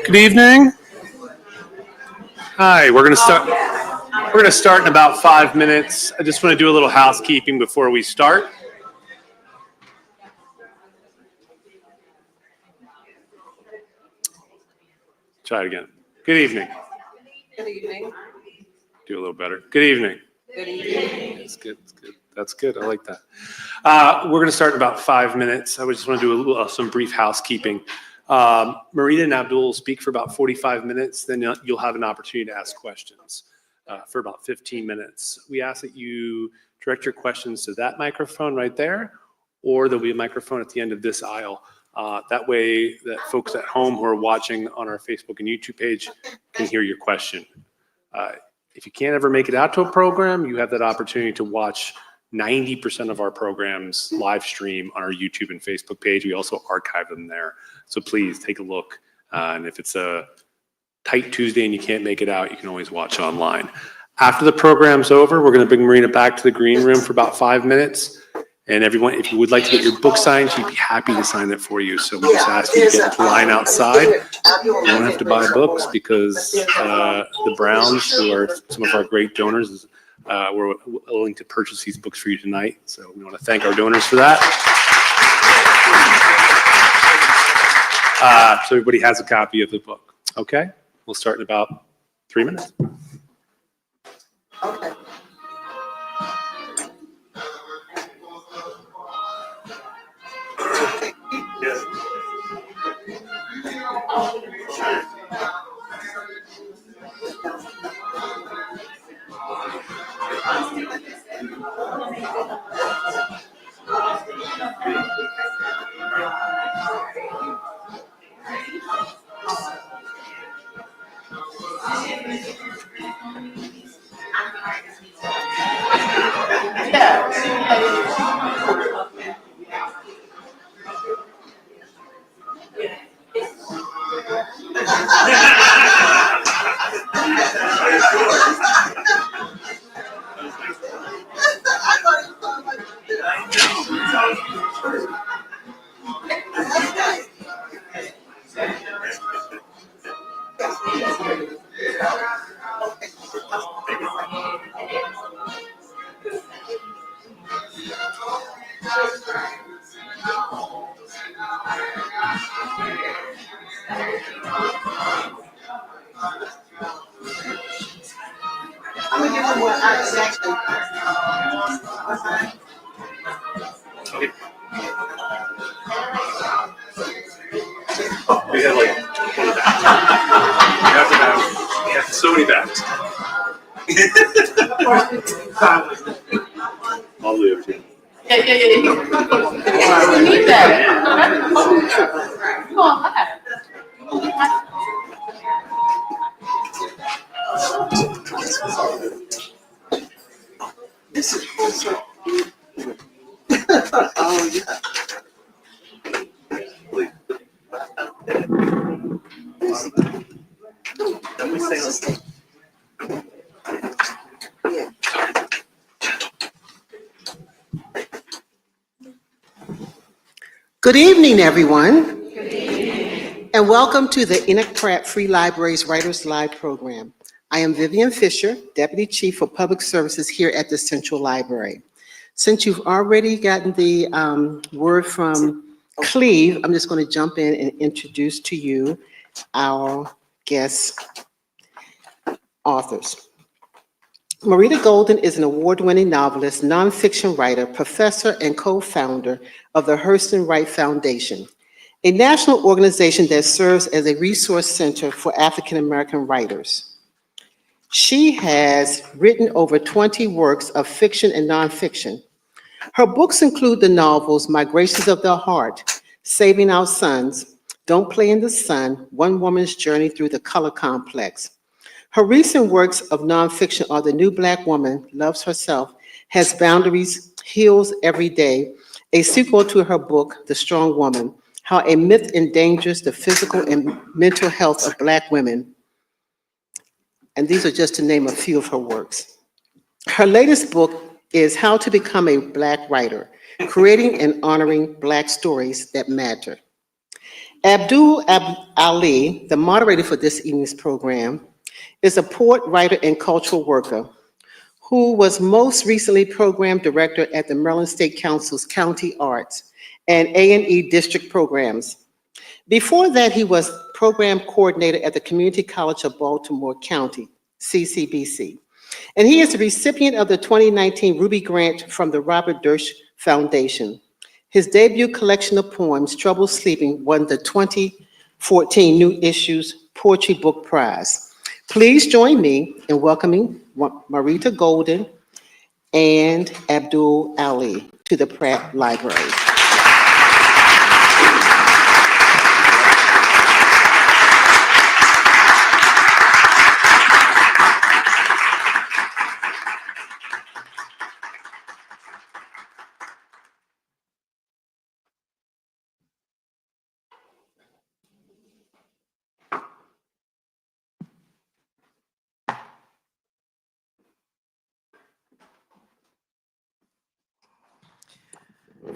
Good evening. Hi, we're going to start in about 5 minutes. I just want to do a little housekeeping before we start. Try it again. Good evening. Good evening. Do a little better. Good evening. Good evening. That's good. That's good. That's good. I like that. We're going to start in about 5 minutes. I just want to do some brief housekeeping. Marita and Abdul will speak for about 45 minutes. Then you'll have an opportunity to ask questions for about 15 minutes. We ask that you direct your questions to that microphone right there, or there'll be a microphone at the end of this aisle. That way that folks at home who are watching on our Facebook and YouTube page can hear your question. If you can't ever make it out to a program, you have that opportunity to watch 90% of our programs live stream on our YouTube and Facebook page. We also archive them there. So please take a look. And if it's a tight Tuesday and you can't make it out, you can always watch online. After the program's over, we're going to bring Marita back to the green room for about 5 minutes. And everyone, if you would like to get your book signed, she'd be happy to sign it for you. So we just ask you to get into line outside. You don't have to buy books because the Browns, who are some of our great donors, we're willing to purchase these books for you tonight. So we want to thank our donors for that. So everybody has a copy of the book. Okay, we'll start in about 3 minutes. Okay. I'm gonna give them what I exactly. We have like 20 bags. We have so many bags. I'll leave it. Yeah. We need that. Come on, laugh. This is also. Oh, yeah. Good evening, everyone. Good evening. And welcome to the Enoch Pratt Free Libraries Writers Live program. I am Vivian Fisher, Deputy Chief of Public Services here at the Central Library. Since you've already gotten the word from Cleve, I'm just going to jump in and introduce to you our guest authors. Marita Golden is an award-winning novelist, nonfiction writer, professor, and co-founder of the Hurston Wright Foundation, a national organization that serves as a resource center for African-American writers. She has written over 20 works of fiction and nonfiction. Her books include the novels Migrations of the Heart, Saving Our Sons, Don't Play in the Sun, One Woman's Journey Through the Color Complex. Her recent works of nonfiction are The New Black Woman Loves Herself, Has Boundaries, Heals Every Day, a sequel to her book, The Strong Woman, How a Myth Endangers the Physical and Mental Health of Black Women. And these are just to name a few of her works. Her latest book is How to Become a Black Writer, Creating and Honoring Black Stories That Matter. Abdul Ali, the moderator for this evening's program, is a poet, writer, and cultural worker who was most recently program director at the Maryland State Council's County Arts and A&E District Programs. Before that, he was program coordinator at the Community College of Baltimore County, CCBC. And he is the recipient of the 2019 Ruby Grant from the Robert Dersch Foundation. His debut collection of poems, Trouble Sleeping, won the 2014 New Issues Poetry Book Prize. Please join me in welcoming Marita Golden and Abdul Ali to the Pratt Library.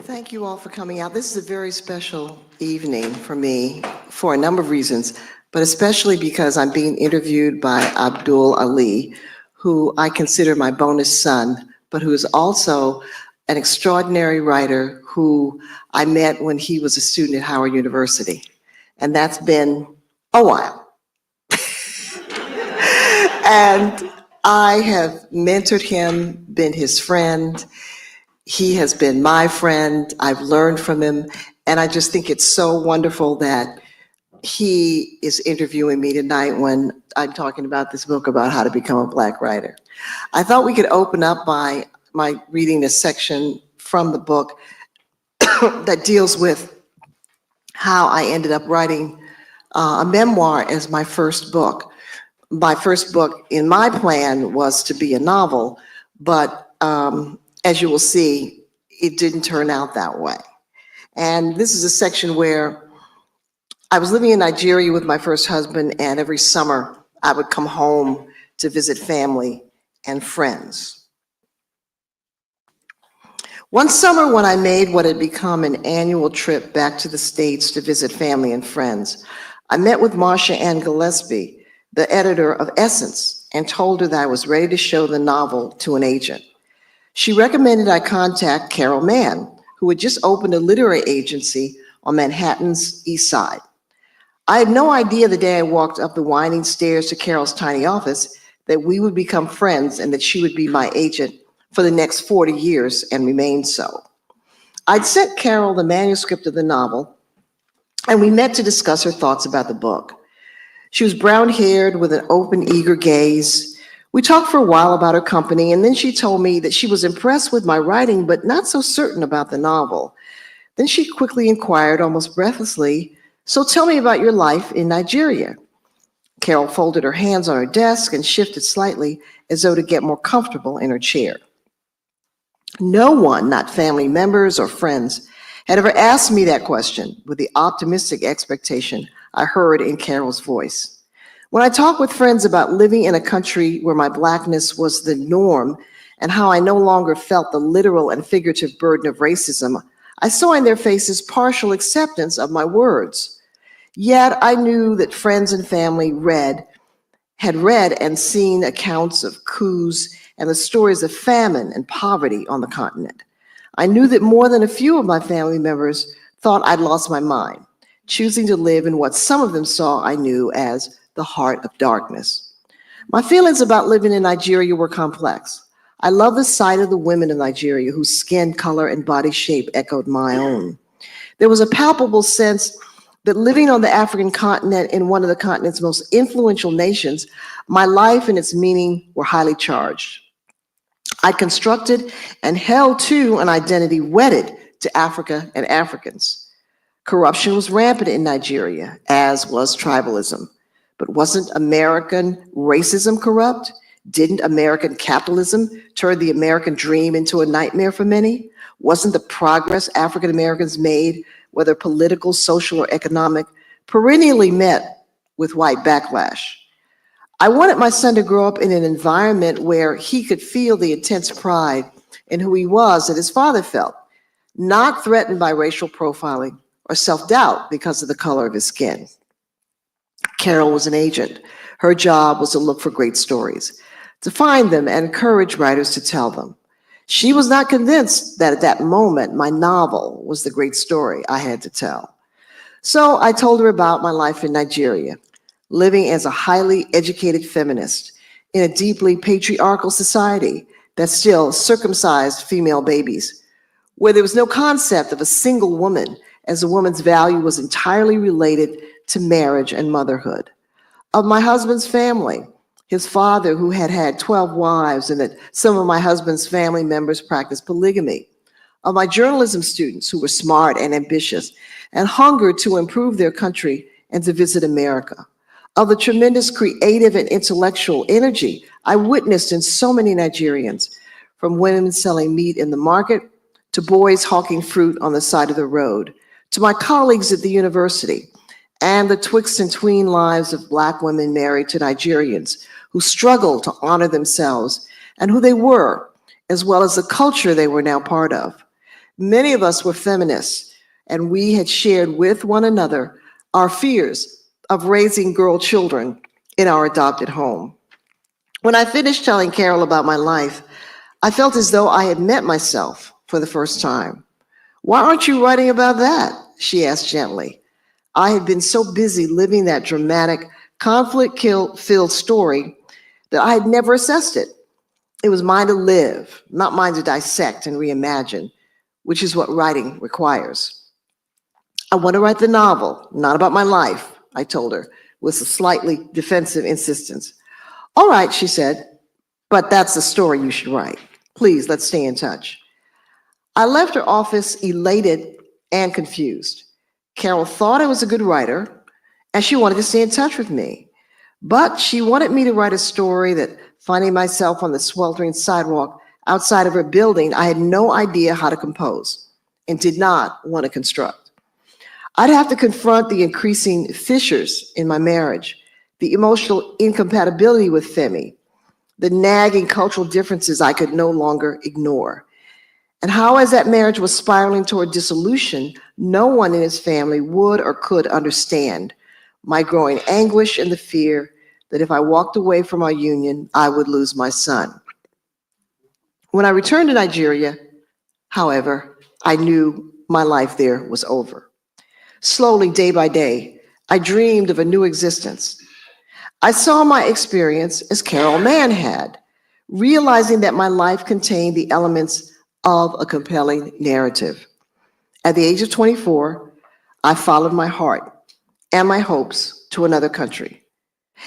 Thank you all for coming out. This is a very special evening for me for a number of reasons, but especially because I'm being interviewed by Abdul Ali, who I consider my bonus son, but who is also an extraordinary writer who I met when he was a student at Howard University. And that's been a while. And I have mentored him, been his friend. He has been my friend. I've learned from him. And I just think it's so wonderful that he is interviewing me tonight when I'm talking about this book about how to become a Black writer. I thought we could open up by my reading a section from the book that deals with how I ended up writing a memoir as my first book. My first book in my plan was to be a novel, but as you will see, it didn't turn out that way. And this is a section where I was living in Nigeria with my first husband, and every summer I would come home to visit family and friends. One summer when I made what had become an annual trip back to the States to visit family and friends, I met with Marsha Ann Gillespie, the editor of Essence, and told her that I was ready to show the novel to an agent. She recommended I contact Carol Mann, who had just opened a literary agency on Manhattan's East Side. I had no idea the day I walked up the winding stairs to Carol's tiny office that we would become friends and that she would be my agent for the next 40 years and remain so. I'd sent Carol the manuscript of the novel, and we met to discuss her thoughts about the book. She was brown-haired with an open, eager gaze. We talked for a while about her company, and then she told me that she was impressed with my writing, but not so certain about the novel. Then she quickly inquired, almost breathlessly, "So tell me about your life in Nigeria." Carol folded her hands on her desk and shifted slightly as though to get more comfortable in her chair. No one, not family members or friends, had ever asked me that question with the optimistic expectation I heard in Carol's voice. When I talked with friends about living in a country where my Blackness was the norm and how I no longer felt the literal and figurative burden of racism, I saw in their faces partial acceptance of my words. Yet I knew that friends and family had read and seen accounts of coups and the stories of famine and poverty on the continent. I knew that more than a few of my family members thought I'd lost my mind, choosing to live in what some of them saw I knew as the heart of darkness. My feelings about living in Nigeria were complex. I love the sight of the women of Nigeria whose skin color and body shape echoed my own. There was a palpable sense that living on the African continent in one of the continent's most influential nations, my life and its meaning were highly charged. I constructed and held to an identity wedded to Africa and Africans. Corruption was rampant in Nigeria, as was tribalism. But wasn't American racism corrupt? Didn't American capitalism turn the American dream into a nightmare for many? Wasn't the progress African Americans made, whether political, social, or economic, perennially met with white backlash? I wanted my son to grow up in an environment where he could feel the intense pride in who he was that his father felt, not threatened by racial profiling or self-doubt because of the color of his skin. Carol was an agent. Her job was to look for great stories, to find them and encourage writers to tell them. She was not convinced that at that moment, my novel was the great story I had to tell. So I told her about my life in Nigeria, living as a highly educated feminist in a deeply patriarchal society that still circumcised female babies, where there was no concept of a single woman, as a woman's value was entirely related to marriage and motherhood. Of my husband's family, his father, who had had 12 wives, and that some of my husband's family members practiced polygamy. Of my journalism students who were smart and ambitious and hungered to improve their country and to visit America. Of the tremendous creative and intellectual energy I witnessed in so many Nigerians, from women selling meat in the market to boys hawking fruit on the side of the road, to my colleagues at the university, and the twixt and tween lives of Black women married to Nigerians who struggled to honor themselves and who they were, as well as the culture they were now part of. Many of us were feminists, and we had shared with one another our fears of raising girl children in our adopted home. When I finished telling Carol about my life, I felt as though I had met myself for the first time. "Why aren't you writing about that?" she asked gently. I had been so busy living that dramatic, conflict-filled story that I had never assessed it. It was mine to live, not mine to dissect and reimagine, which is what writing requires. "I want to write the novel, not about my life," I told her with a slightly defensive insistence. "All right," she said, "but that's the story you should write. Please, let's stay in touch." I left her office elated and confused. Carol thought I was a good writer, and she wanted to stay in touch with me. But she wanted me to write a story that, finding myself on the sweltering sidewalk outside of her building, I had no idea how to compose and did not want to construct. I'd have to confront the increasing fissures in my marriage, the emotional incompatibility with Femi, the nagging cultural differences I could no longer ignore, and how, as that marriage was spiraling toward dissolution, no one in his family would or could understand my growing anguish and the fear that if I walked away from our union, I would lose my son. When I returned to Nigeria, however, I knew my life there was over. Slowly, day by day, I dreamed of a new existence. I saw my experience as Carol Mann had, realizing that my life contained the elements of a compelling narrative. At the age of 24, I followed my heart and my hopes to another country,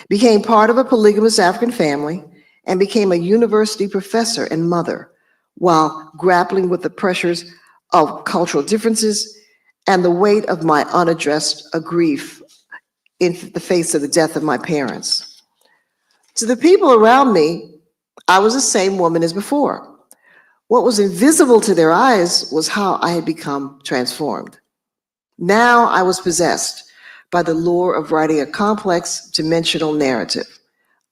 became part of a polygamous African family, and became a university professor and mother while grappling with the pressures of cultural differences and the weight of my unaddressed grief in the face of the death of my parents. To the people around me, I was the same woman as before. What was invisible to their eyes was how I had become transformed. Now I was possessed by the lure of writing a complex, dimensional narrative,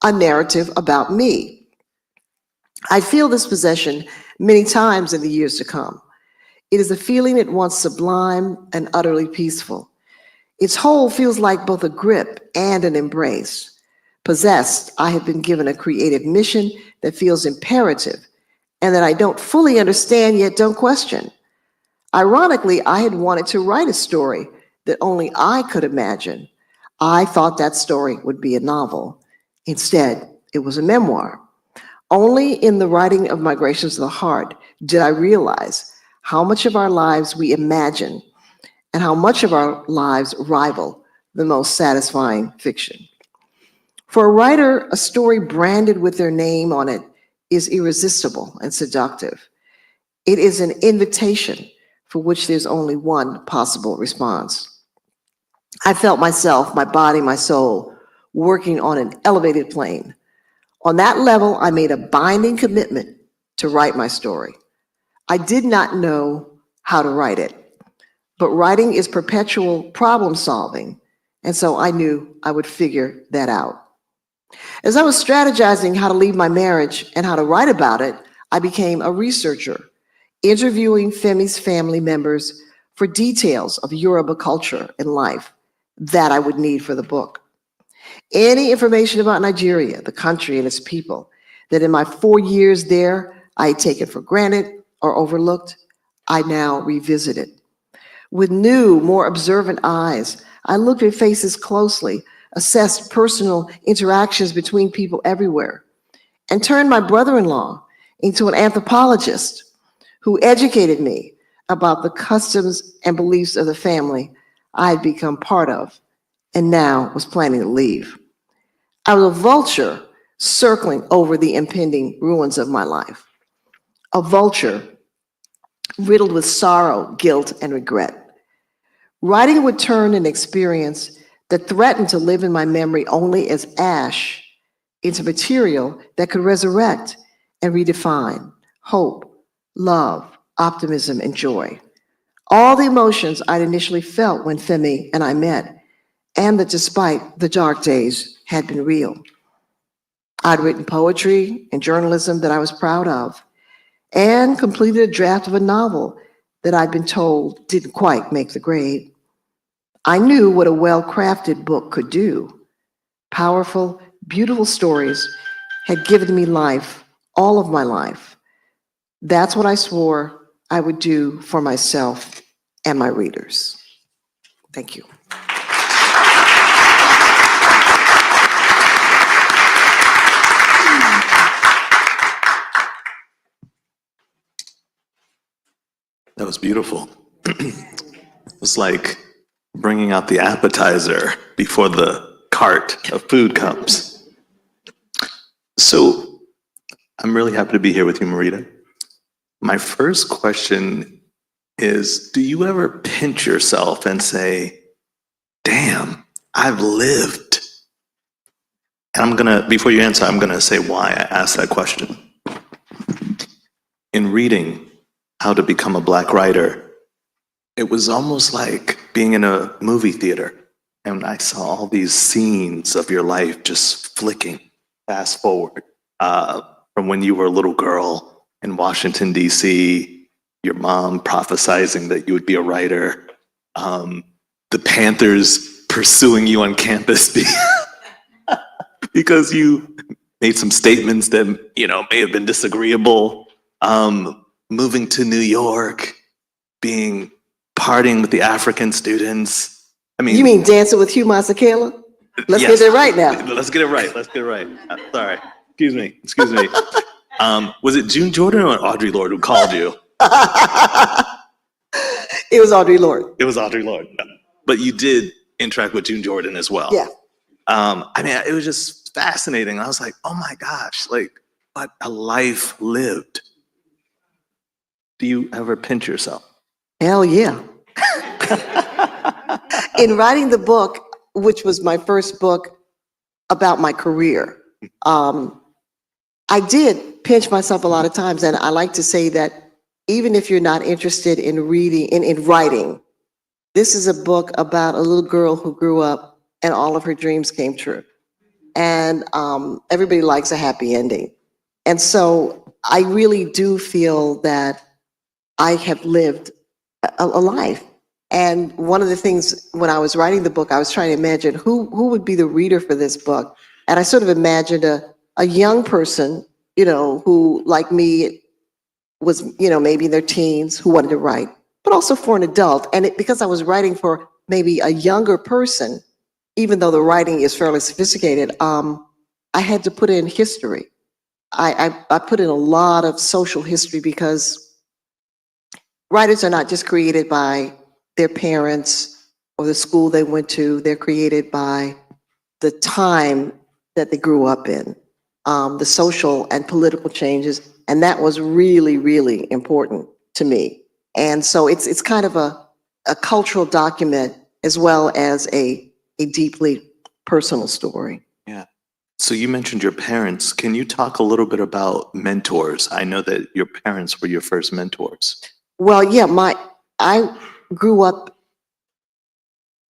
a narrative about me. I feel this possession many times in the years to come. It is a feeling at once sublime and utterly peaceful. Its whole feels like both a grip and an embrace. Possessed, I have been given a creative mission that feels imperative and that I don't fully understand yet don't question. Ironically, I had wanted to write a story that only I could imagine. I thought that story would be a novel. Instead, it was a memoir. Only in the writing of Migrations of the Heart did I realize how much of our lives we imagine and how much of our lives rival the most satisfying fiction. For a writer, a story branded with their name on it is irresistible and seductive. It is an invitation for which there's only one possible response. I felt myself, my body, my soul, working on an elevated plane. On that level, I made a binding commitment to write my story. I did not know how to write it, but writing is perpetual problem solving, and so I knew I would figure that out. As I was strategizing how to leave my marriage and how to write about it, I became a researcher, interviewing Femi's family members for details of Yoruba culture and life that I would need for the book. Any information about Nigeria, the country and its people, that in my 4 years there I had taken for granted or overlooked, I now revisited. With new, more observant eyes, I looked at faces closely, assessed personal interactions between people everywhere, and turned my brother-in-law into an anthropologist who educated me about the customs and beliefs of the family I had become part of and now was planning to leave. I was a vulture circling over the impending ruins of my life, a vulture riddled with sorrow, guilt, and regret. Writing would turn an experience that threatened to live in my memory only as ash into material that could resurrect and redefine hope, love, optimism, and joy. All the emotions I'd initially felt when Femi and I met, and that despite the dark days had been real. I'd written poetry and journalism that I was proud of, and completed a draft of a novel that I'd been told didn't quite make the grade. I knew what a well-crafted book could do. Powerful, beautiful stories had given me life, all of my life. That's what I swore I would do for myself and my readers. Thank you. That was beautiful. It was like bringing out the appetizer before the cart of food comes. So I'm really happy to be here with you, Marita. My first question is, do you ever pinch yourself and say, damn, I've lived? And before you answer, I'm gonna say why I asked that question. In reading How to Become a Black Writer, it was almost like being in a movie theater, and I saw all these scenes of your life just flicking fast forward from when you were a little girl in Washington, D.C., your mom prophesizing that you would be a writer, the Panthers pursuing you on campus because you made some statements that, may have been disagreeable, moving to New York, partying with the African students. You mean Dancing with Hugh Masekela? Let's yes. get it right now. Let's get it right. Sorry. Excuse me. Was it June Jordan or Audre Lorde who called you? It was Audre Lorde. It was Audre Lorde. But you did interact with June Jordan as well. Yeah. It was just fascinating. I was like, oh my gosh, what a life lived. Do you ever pinch yourself? Hell yeah. In writing the book, which was my first book about my career, I did pinch myself a lot of times. And I like to say that even if you're not interested in reading, in writing, this is a book about a little girl who grew up and all of her dreams came true. And everybody likes a happy ending. And so I really do feel that I have lived a life. And one of the things when I was writing the book, I was trying to imagine who would be the reader for this book. And I sort of imagined a young person, who like me was, maybe in their teens, who wanted to write, but also for an adult. And because I was writing for maybe a younger person, even though the writing is fairly sophisticated, I had to put in history. I put in a lot of social history because writers are not just created by their parents or the school they went to. They're created by the time that they grew up in, the social and political changes. And that was really, really important to me. And so it's kind of a cultural document as well as a deeply personal story. So you mentioned your parents. Can you talk a little bit about mentors? I know that your parents were your first mentors. Well, yeah, I grew up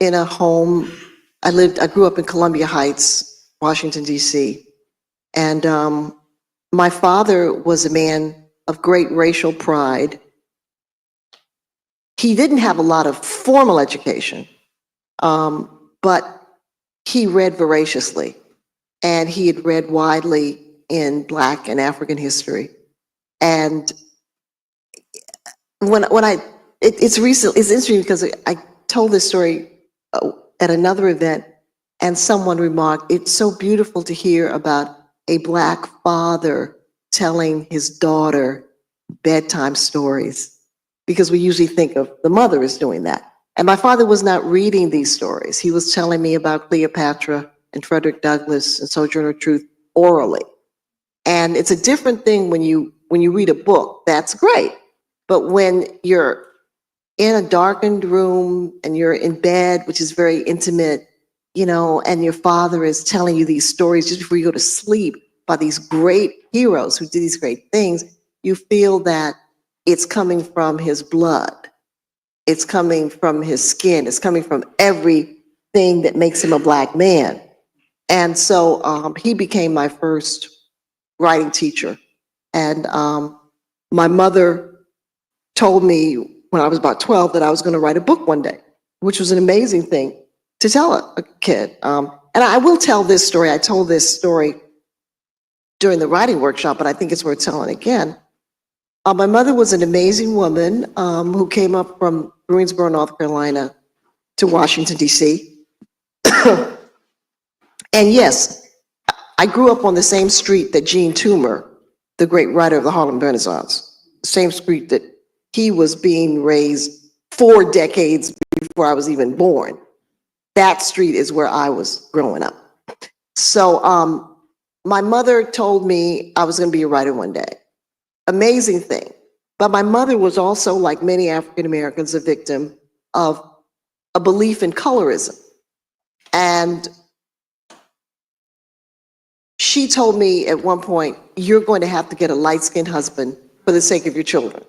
in a home. I grew up in Columbia Heights, Washington, D.C. And my father was a man of great racial pride. He didn't have a lot of formal education, but he read voraciously. And he had read widely in Black and African history. And it's interesting because I told this story at another event, and someone remarked, it's so beautiful to hear about a Black father telling his daughter bedtime stories, because we usually think of the mother as doing that. And my father was not reading these stories. He was telling me about Cleopatra and Frederick Douglass and Sojourner Truth orally. And it's a different thing when you read a book. That's great. But when you're in a darkened room and you're in bed, which is very intimate, and your father is telling you these stories just before you go to sleep by these great heroes who did these great things, you feel that it's coming from his blood. It's coming from his skin. It's coming from everything that makes him a Black man. And so he became my first writing teacher. And my mother told me when I was about 12 that I was going to write a book one day, which was an amazing thing to tell a kid. And I will tell this story. I told this story during the writing workshop, but I think it's worth telling again. My mother was an amazing woman who came up from Greensboro, North Carolina to Washington, D.C. And yes, I grew up on the same street that Gene Toomer, the great writer of the Harlem Renaissance, the same street that he was being raised 4 decades before I was even born. That street is where I was growing up. So my mother told me I was going to be a writer one day. Amazing thing. But my mother was also, like many African Americans, a victim of a belief in colorism. And she told me at one point, you're going to have to get a light-skinned husband for the sake of your children.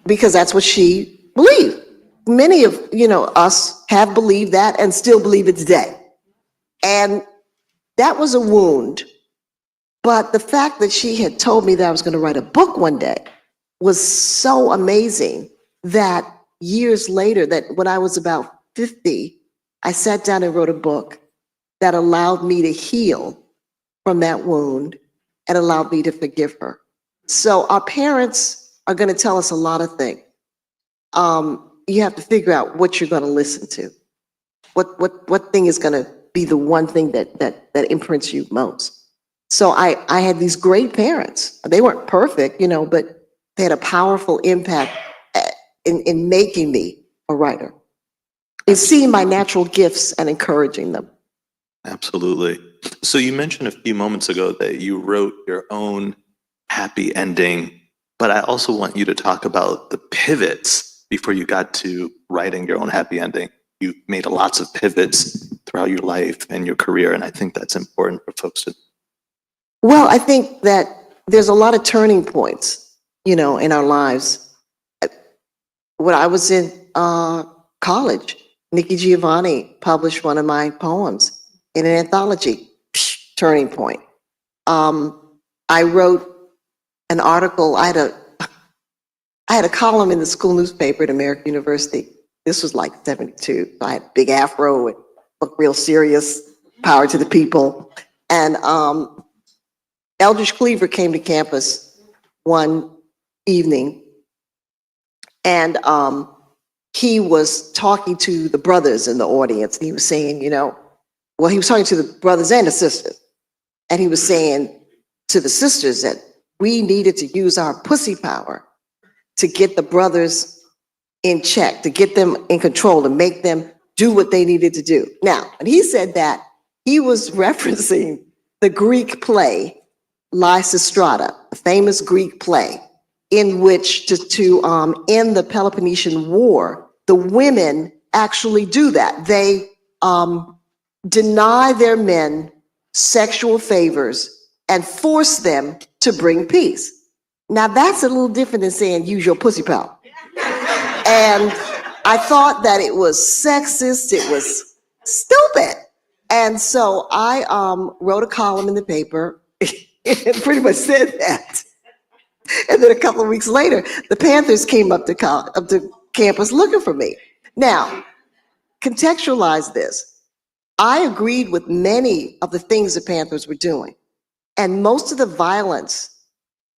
Because that's what she believed. Many of us have believed that and still believe it today. And that was a wound. But the fact that she had told me that I was going to write a book one day was so amazing that years later, that when I was about 50, I sat down and wrote a book that allowed me to heal from that wound and allowed me to forgive her. So our parents are going to tell us a lot of things. You have to figure out what you're going to listen to. What thing is going to be the one thing that imprints you most. So I had these great parents. They weren't perfect, but they had a powerful impact in making me a writer, in seeing my natural gifts and encouraging them. Absolutely. So you mentioned a few moments ago that you wrote your own happy ending, but I also want you to talk about the pivots before you got to writing your own happy ending. You made lots of pivots throughout your life and your career, and I think that's important for folks to. Well, I think that there's a lot of turning points, in our lives. When I was in college, Nikki Giovanni published one of my poems in an anthology. Turning point. I wrote an article. I had a column in the school newspaper at American University. This was like 72. I had a big afro and looked real serious, power to the people. And Eldridge Cleaver came to campus one evening, and he was talking to the brothers in the audience. And he was saying, he was talking to the brothers and the sisters. And he was saying to the sisters that we needed to use our pussy power to get the brothers in check, to get them in control, to make them do what they needed to do. Now, when he said that, he was referencing the Greek play Lysistrata, a famous Greek play in which to end the Peloponnesian War, the women actually do that. They deny their men sexual favors, and force them to bring peace. Now that's a little different than saying use your pussy power. And I thought that it was sexist, it was stupid. And so I wrote a column in the paper and pretty much said that. And then a couple of weeks later, the Panthers came up to campus looking for me. Now, contextualize this. I agreed with many of the things the Panthers were doing. And most of the violence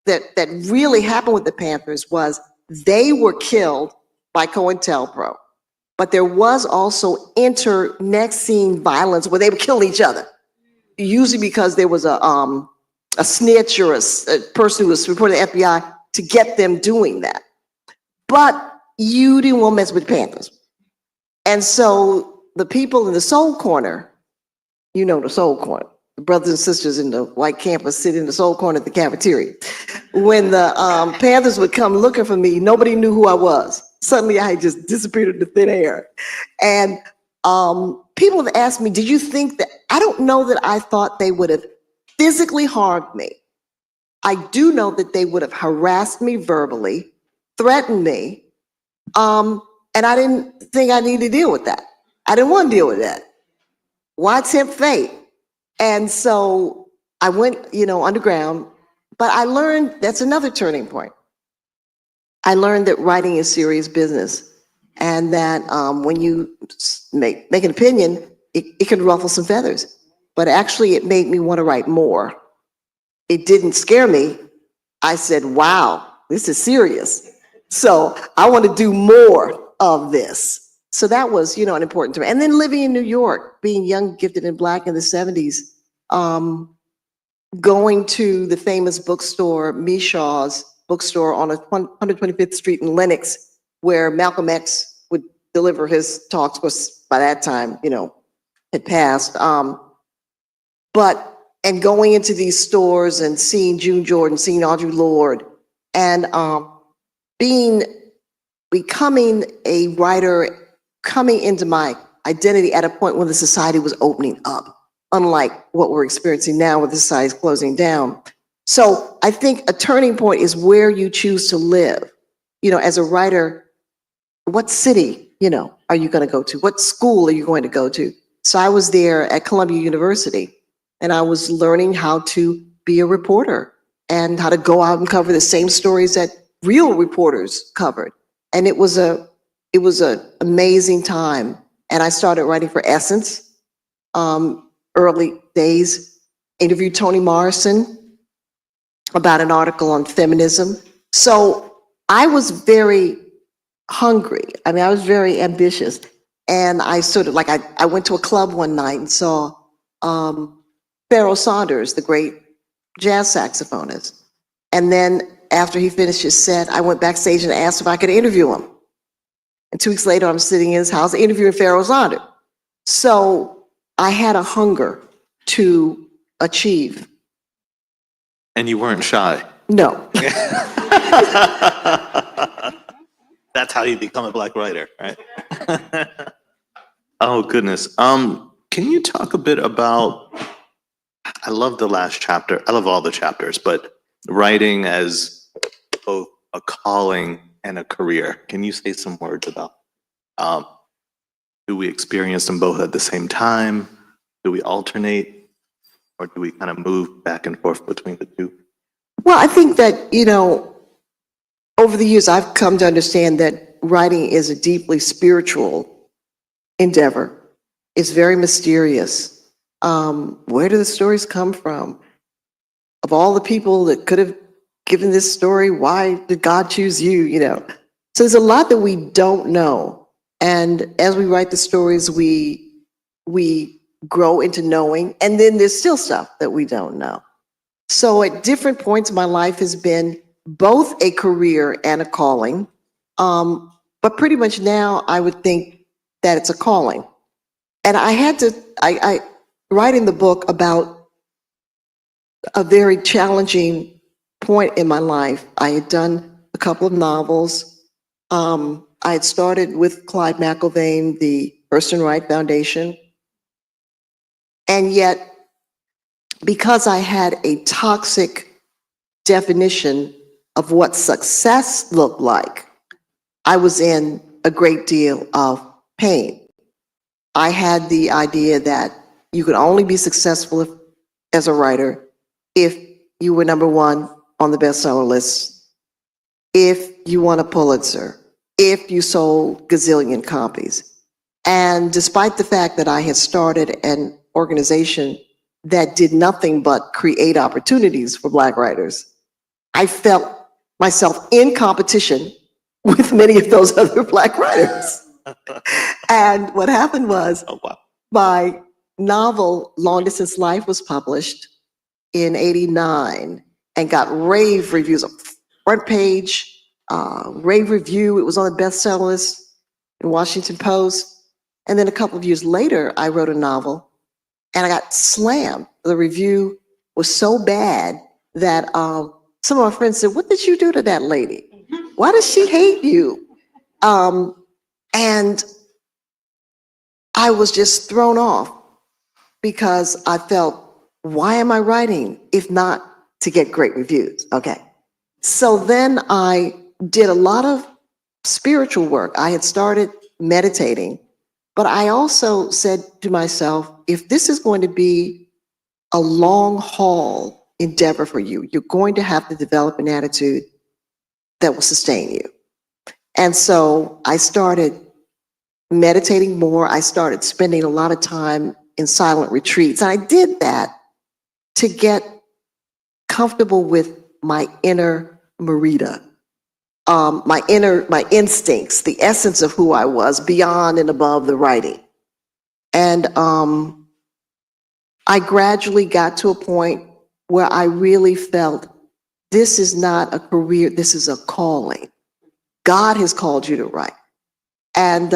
that really happened with the Panthers was they were killed by COINTELPRO. But there was also next scene violence where they would kill each other, usually because there was a snitch or a person who was reported to the FBI to get them doing that. But you didn't want to mess with the Panthers. And so the people in the Soul Corner, you know the Soul Corner, the brothers and sisters in the white campus sit in the Soul Corner at the cafeteria. When the Panthers would come looking for me, nobody knew who I was. Suddenly I just disappeared into thin air. And people have asked me, did you think that, I don't know that I thought they would have physically harmed me. I do know that they would have harassed me verbally, threatened me, and I didn't think I needed to deal with that. I didn't want to deal with that. Why tempt fate? And so I went, underground, but I learned that's another turning point. I learned that writing is serious business, and that when you make an opinion, it can ruffle some feathers. But actually, it made me want to write more. It didn't scare me. I said, wow, this is serious. So I want to do more of this. So that was, an important to me. And then living in New York, being young, gifted, and Black in the 70s, going to the famous bookstore, Mishaw's bookstore on 125th Street in Lenox, where Malcolm X would deliver his talks. Of course, by that time, had passed. And going into these stores and seeing June Jordan, seeing Audre Lorde, and becoming a writer, coming into my identity at a point when the society was opening up, unlike what we're experiencing now with the society closing down. So I think a turning point is where you choose to live. As a writer, what city, are you going to go to? What school are you going to go to? So I was there at Columbia University, and I was learning how to be a reporter and how to go out and cover the same stories that real reporters covered. And it was an amazing time. And I started writing for Essence, early days, interviewed Toni Morrison about an article on feminism. So I was very hungry. I was very ambitious. And I sort of I went to a club one night and saw Pharoah Sanders, the great jazz saxophonist. And then after he finished his set, I went backstage and asked if I could interview him. And 2 weeks later, I'm sitting in his house interviewing Pharoah Sanders. So I had a hunger to achieve. And you weren't shy. No. That's how you become a Black writer, right? Oh, goodness. Can you talk a bit about, I love the last chapter. I love all the chapters, but writing as both a calling and a career. Can you say some words about, do we experience them both at the same time? Do we alternate? Or do we kind of move back and forth between the two? Well, I think that, over the years, I've come to understand that writing is a deeply spiritual endeavor. It's very mysterious. Where do the stories come from? Of all the people that could have given this story, why did God choose you? So there's a lot that we don't know. And as we write the stories, we grow into knowing. And then there's still stuff that we don't know. So at different points, my life has been both a career and a calling. But pretty much now I would think that it's a calling. And I write in the book about a very challenging point in my life. I had done a couple of novels. I had started with Clyde McIlvaine, the Hurston Wright Foundation. And yet, because I had a toxic definition of what success looked like, I was in a great deal of pain. I had the idea that you could only be successful as a writer if you were number one on the bestseller list, if you won a Pulitzer, if you sold gazillion copies. And despite the fact that I had started an organization that did nothing but create opportunities for Black writers, I felt myself in competition with many of those other Black writers. And what happened was, Oh, wow. my novel, Long Distance Life, was published in '89 and got rave reviews, front page, rave review. It was on the bestseller list in Washington Post. And then a couple of years later, I wrote a novel and I got slammed. The review was so bad that some of my friends said, "What did you do to that lady? Why does she hate you?" And I was just thrown off because I felt, why am I writing if not to get great reviews? Okay. So then I did a lot of spiritual work. I had started meditating, but I also said to myself, if this is going to be a long haul endeavor for you, you're going to have to develop an attitude that will sustain you. And so I started meditating more. I started spending a lot of time in silent retreats. And I did that to get comfortable with my inner Marita, my instincts, the essence of who I was beyond and above the writing. And I gradually got to a point where I really felt this is not a career, this is a calling. God has called you to write. And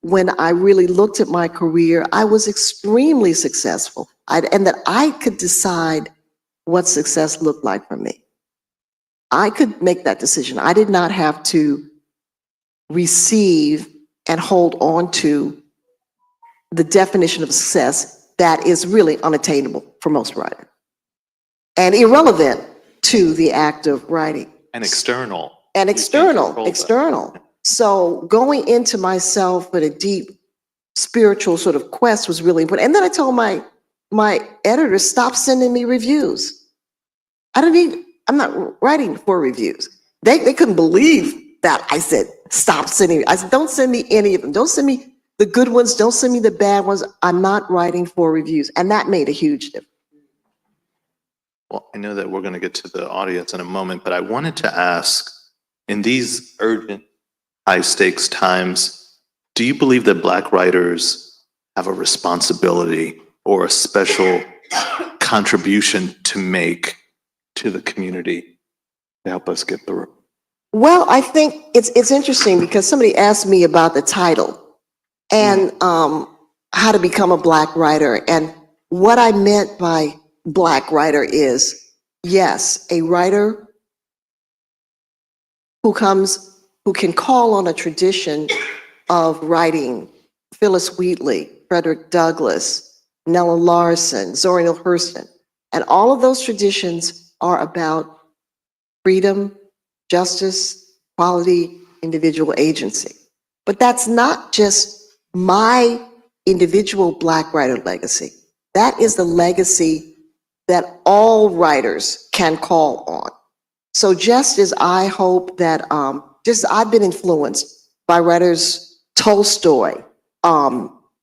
when I really looked at my career, I was extremely successful. And that I could decide what success looked like for me. I could make that decision. I did not have to receive and hold on to the definition of success that is really unattainable for most writers and irrelevant to the act of writing. And external. And You can't control that. external. So going into myself with a deep spiritual sort of quest was really important. And then I told my editor, stop sending me reviews. I'm not writing for reviews. They couldn't believe that I said, stop sending me. I said, don't send me any of them. Don't send me the good ones. Don't send me the bad ones. I'm not writing for reviews. And that made a huge difference. Well, I know that we're going to get to the audience in a moment, but I wanted to ask, in these urgent, high-stakes times, do you believe that Black writers have a responsibility or a special contribution to make to the community to help us get through? Well, I think it's interesting because somebody asked me about the title and how to become a Black writer. And what I meant by Black writer is, yes, a writer who can call on a tradition of writing, Phyllis Wheatley, Frederick Douglass, Nella Larson, Zora Neale Hurston. And all of those traditions are about freedom, justice, equality, individual agency. But that's not just my individual Black writer legacy. That is the legacy that all writers can call on. So just as I hope that, I've been influenced by writers, Tolstoy,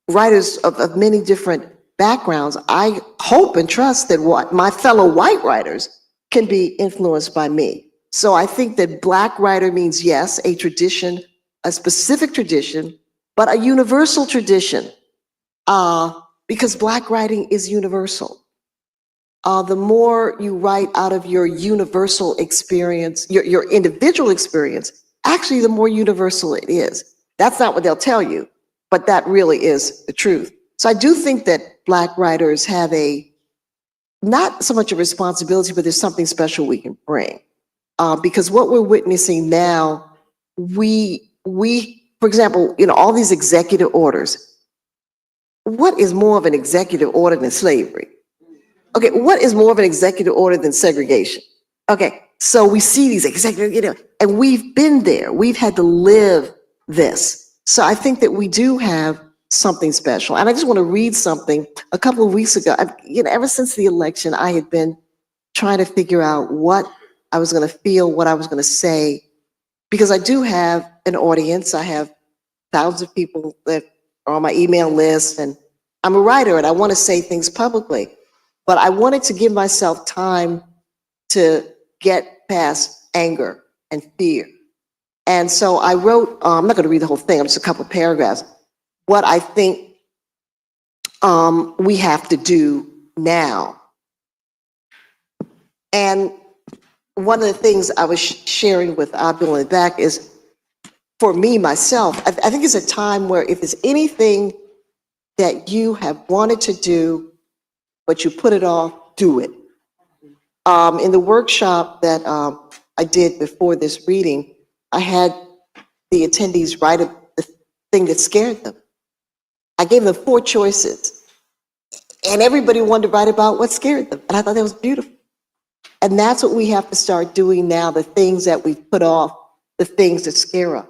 writers of many different backgrounds, I hope and trust that what my fellow white writers can be influenced by me. So I think that Black writer means, yes, a tradition, a specific tradition, but a universal tradition, because Black writing is universal. The more you write out of your universal experience, your individual experience, actually the more universal it is. That's not what they'll tell you, but that really is the truth. So I do think that Black writers have not so much a responsibility, but there's something special we can bring. Because what we're witnessing now, we, for example, all these executive orders, what is more of an executive order than slavery? Okay, what is more of an executive order than segregation? Okay, so we see these executive, and we've been there. We've had to live this. So I think that we do have something special. And I just want to read something. A couple of weeks ago, ever since the election, I had been trying to figure out what I was going to feel, what I was going to say, because I do have an audience. I have thousands of people that are on my email list, and I'm a writer and I want to say things publicly, but I wanted to give myself time to get past anger and fear. And so I wrote, I'm not going to read the whole thing, just a couple of paragraphs, what I think we have to do now. And one of the things I was sharing with Abdul in the back is, for me, myself, I think it's a time where if there's anything that you have wanted to do, but you put it off, do it. In the workshop that I did before this reading, I had the attendees write the thing that scared them. I gave them 4 choices, and everybody wanted to write about what scared them. And I thought that was beautiful. And that's what we have to start doing now, the things that we've put off, the things that scare us.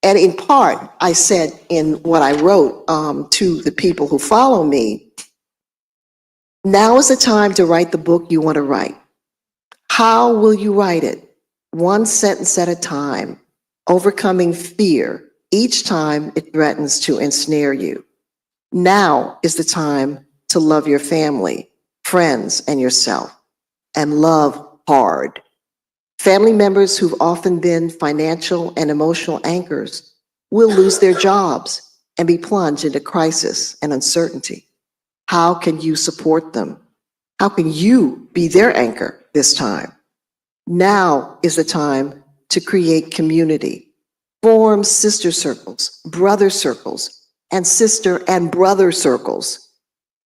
And in part, I said in what I wrote to the people who follow me, now is the time to write the book you want to write. How will you write it? 1 sentence at a time, overcoming fear each time it threatens to ensnare you. Now is the time to love your family, friends, and yourself, and love hard. Family members who've often been financial and emotional anchors will lose their jobs and be plunged into crisis and uncertainty. How can you support them? How can you be their anchor this time? Now is the time to create community, form sister circles, brother circles, and sister and brother circles.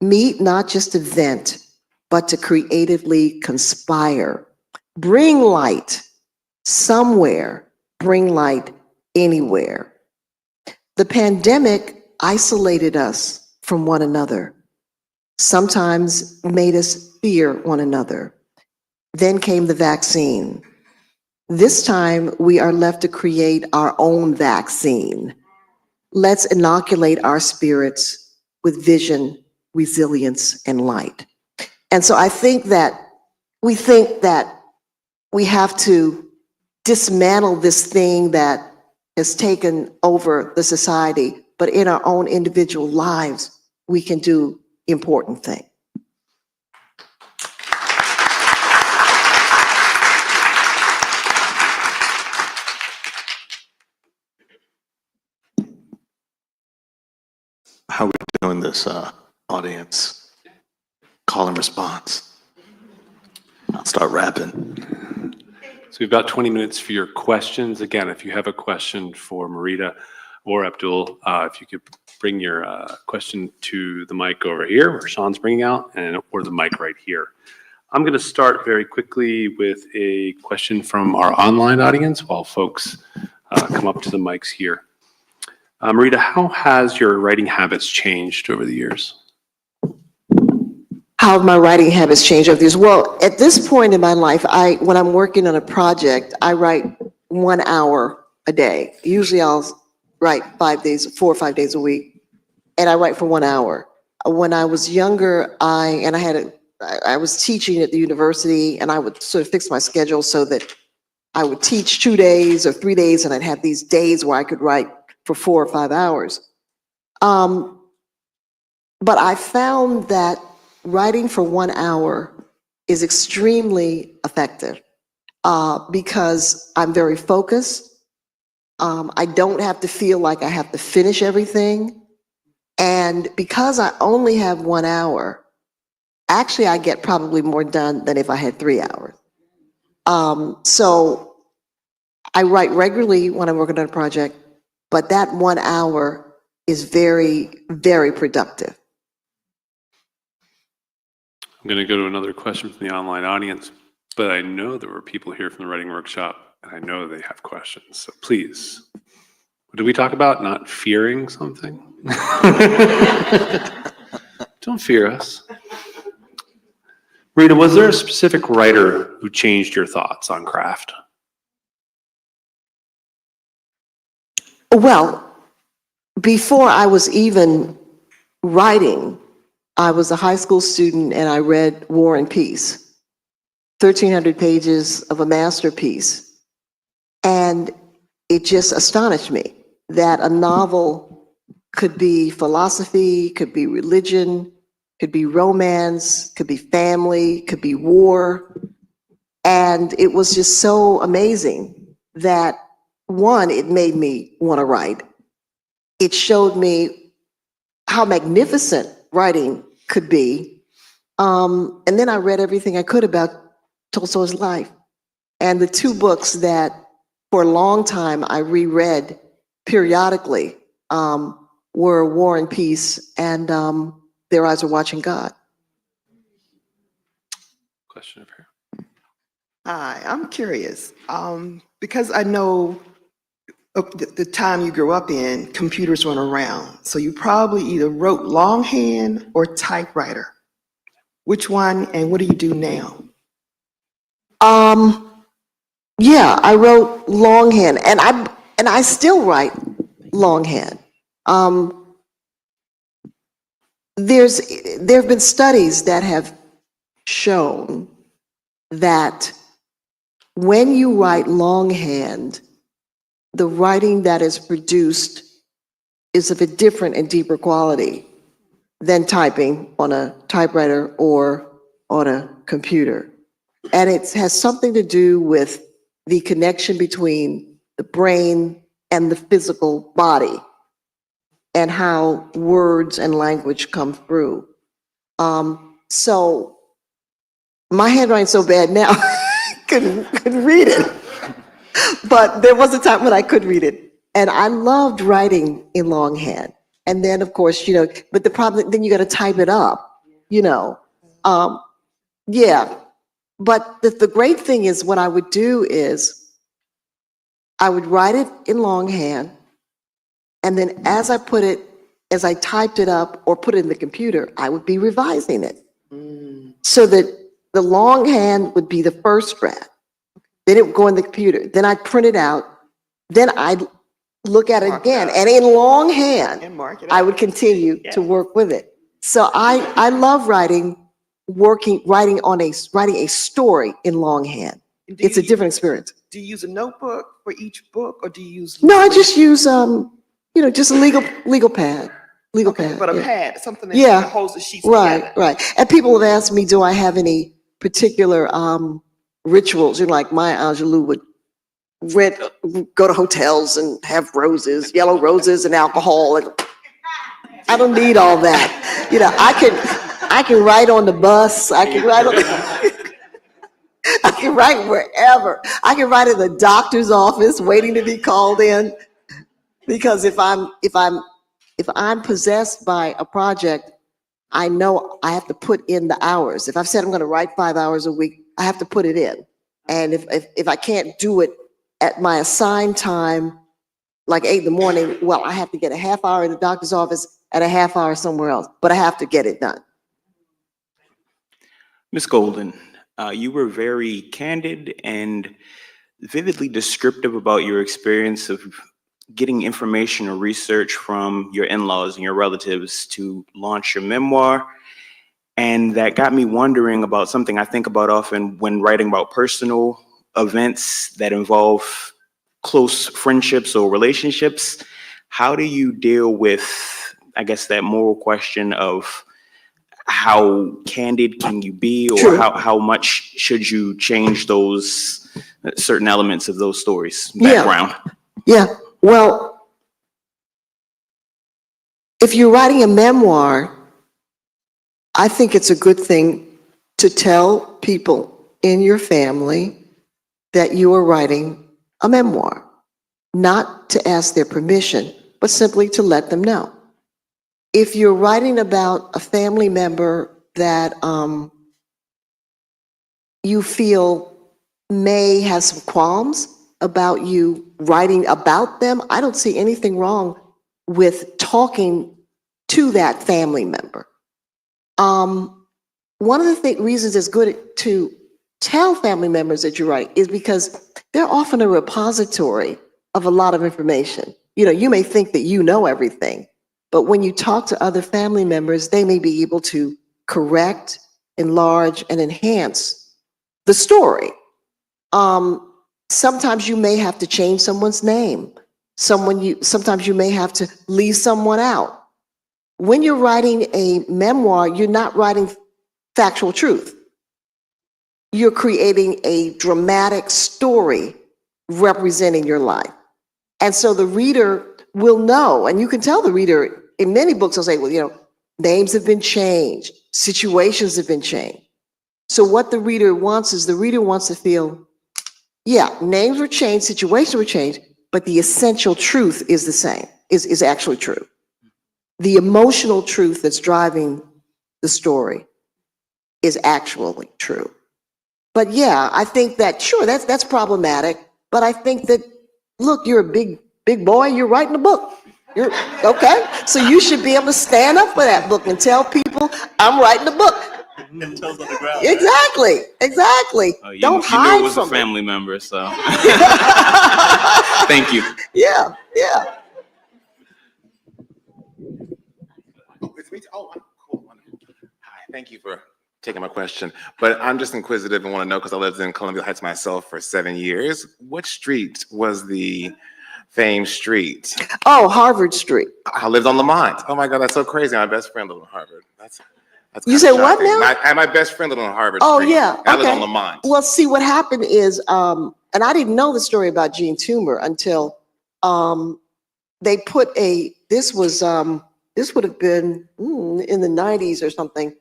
Meet not just to vent, but to creatively conspire. Bring light somewhere, bring light anywhere. The pandemic isolated us from one another, sometimes made us fear one another. Then came the vaccine. This time we are left to create our own vaccine. Let's inoculate our spirits with vision, resilience, and light. And so I think that we have to dismantle this thing that has taken over the society, but in our own individual lives, we can do important things. How are we doing this, audience? Call and response. I'll start rapping. So we've got 20 minutes for your questions. Again, if you have a question for Marita or Abdul, if you could bring your question to the mic over here, where Sean's bringing out, or the mic right here. I'm going to start very quickly with a question from our online audience while folks come up to the mics here. Marita, how has your writing habits changed over the years? How have my writing habits changed over the years? Well, at this point in my life, when I'm working on a project, I write 1 hour a day. Usually I'll write 4 or 5 days a week, and I write for 1 hour. When I was younger, I was teaching at the university, and I would sort of fix my schedule so that I would teach 2 days or 3 days, and I'd have these days where I could write for 4 or 5 hours. But I found that writing for 1 hour is extremely effective because I'm very focused. I don't have to feel like I have to finish everything. And because I only have 1 hour, actually I get probably more done than if I had 3 hours. So I write regularly when I'm working on a project, but that 1 hour is very, very productive. I'm going to go to another question from the online audience, but I know there were people here from the writing workshop, and I know they have questions. So please, What did we talk about? Not fearing something? Don't fear us. Marita, was there a specific writer who changed your thoughts on craft? Well, before I was even writing, I was a high school student and I read War and Peace, 1,300 pages of a masterpiece. And it just astonished me that a novel could be philosophy, could be religion, could be romance, could be family, could be war. And it was just so amazing that, one, it made me want to write. It showed me how magnificent writing could be. And then I read everything I could about Tolstoy's life. And the two books that for a long time I reread periodically were War and Peace and Their Eyes Are Watching God. Question over here. Hi, I'm curious, because I know of the time you grew up in, computers weren't around. So you probably either wrote longhand or typewriter. Which one and what do you do now? Yeah, I wrote longhand and I still write longhand. There have been studies that have shown that when you write longhand, the writing that is produced is of a different and deeper quality than typing on a typewriter or on a computer. And it has something to do with the connection between the brain and the physical body and how words and language come through. So my handwriting's so bad now, I couldn't read it. But there was a time when I could read it. And I loved writing in longhand. And then, of course, but the problem, then you got to type it up, Yeah. But the great thing is what I would do is I would write it in longhand. And then as I typed it up or put it in the computer, I would be revising it. So that the longhand would be the first draft. Then it would go in the computer. Then I'd print it out. Then I'd look at it Mark it again. up. And in longhand, And mark it I up. would continue to work with it. So I love writing on writing a story in longhand. And It's a different experience. Do you use a notebook for each book or do you use? No, I just use just a legal pad. Legal pad. But a yeah. pad, something that Yeah. holds the sheets Right, together. right. And people have asked me, do I have any particular rituals? Like Maya Angelou would go to hotels and have roses, yellow roses and alcohol. And I don't need all that. I can write on the bus. I can write I can write wherever. I can write in the doctor's office waiting to be called in. Because if I'm possessed by a project, I know I have to put in the hours. If I've said I'm going to write 5 hours a week, I have to put it in. And if I can't do it at my assigned time, like 8 a.m, well, I have to get a half hour in the doctor's office and a half hour somewhere else, but I have to get it done. Ms. Golden, you were very candid and vividly descriptive about your experience of getting information or research from your in-laws and your relatives to launch your memoir. And that got me wondering about something I think about often when writing about personal events that involve close friendships or relationships. How do you deal with, I guess, that moral question of how candid can you be, or True. how much should you change those certain elements of those stories, Yeah. background? Yeah, well, if you're writing a memoir, I think it's a good thing to tell people in your family that you are writing a memoir, not to ask their permission, but simply to let them know. If you're writing about a family member that you feel may have some qualms, about you writing about them, I don't see anything wrong with talking to that family member. One of the reasons it's good to tell family members that you write is because they're often a repository of a lot of information. You know, you may think that you know everything, but when you talk to other family members, they may be able to correct, enlarge, and enhance the story. Sometimes you may have to change someone's name. Sometimes you may have to leave someone out. When you're writing a memoir, you're not writing factual truth. You're creating a dramatic story representing your life. And so the reader will know, and you can tell the reader, in many books, they'll say, well, you know, names have been changed, situations have been changed. So what the reader wants is the reader wants to feel, yeah, names were changed, situations were changed, but the essential truth is the same, is actually true. The emotional truth that's driving the story is actually true. But yeah, I think that, sure, that's problematic, but I think that, look, you're a big boy, you're writing a book. You're okay, so you should be able to stand up for that book and tell people, I'm writing a book. Exactly. Don't You hide knew it was a from family member, so. Thank you. Yeah. It's me. Oh, cool. Hi, thank you for taking my question. But I'm just inquisitive and want to know, because I lived in Columbia Heights myself for 7 years. Which street was the famed street? Oh, Harvard Street. I lived on Lamont. Oh my God, that's so crazy. My best friend lived on Harvard. That's You kinda said what shocking. now? My best friend lived on Harvard Oh, Street. yeah, I lived okay. on Lamont. Well, see, what happened is, and I didn't know the story about Jean Toomer until they put this would have been in the 90s or something.